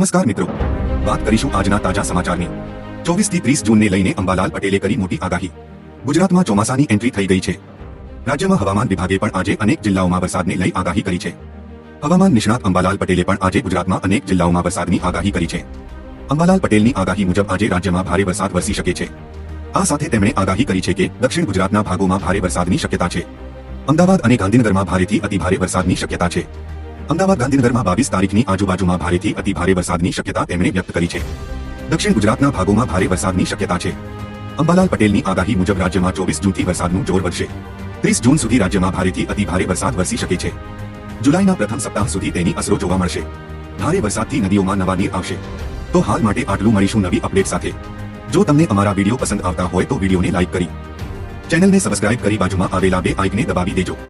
નમસ્કાર મિત્રો, વાત કરીશું આજના તાજા સમાચારની। 24 થી 30 જૂનને લઈને અંબાલાલ પટેલે કરી મોટી આગાહી। ગુજરાતમાં ચોમાસાની એન્ટ્રી થઈ ગઈ છે। રાજ્યમાં હવામાન વિભાગે પણ આજે અનેક જિલ્લાઓમાં વરસાદને લઈ આગાહી કરી છે। હવામાન નિષ્ણાત અંબાલાલ પટેલે પણ આજે ગુજરાતમાં અનેક જિલ્લાઓમાં વરસાદની આગાહી કરી છે। અંબાલાલ પટેલની આગાહી મુજબ આજે રાજ્યમાં ભારે વરસાદ વરસી શકે છે। આ સાથે તેમણે આગાહી કરી છે કે દક્ષિણ ગુજરાતના ભાગોમાં ભારે વરસાદની શક્યતા છે। અમદાવાદ અને ગાંધીનગરમાં ભારેથી અતિભારે વરસાદની શક્યતા છે। અમદાવાદ ગાંધીનગરમાં 22 તારીખની આજુબાજુમાં ભારેથી અતિભારે વરસાદની શક્યતા તેમણે વ્યક્ત કરી છે। દક્ષિણ ગુજરાતના ભાગોમાં ભારે વરસાદની શક્યતા છે। અંબાલાલ પટેલની આગાહી મુજબ રાજ્યમાં 24 જૂનથી વરસાદનું જોર વધશે। 30 જૂન સુધી રાજ્યમાં ભારેથી અતિભારે વરસાદ વરસી શકે છે। જુલાઈના પ્રથમ સપ્તાહ સુધી તેની અસરો જોવા મળશે। ભારે વરસાદથી નદીઓમાં નવા નીર આવશે। તો હાલ માટે આટલું, મળીશું નવી અપડેટ સાથે। જો તમને અમારા વિડીયો પસંદ આવતા હોય તો વિડીયોને લાઈક કરી, ચેનલને સબસ્ક્રાઇબ કરી બાજુમાં આવેલા બે આઇકને દબાવી દેજો।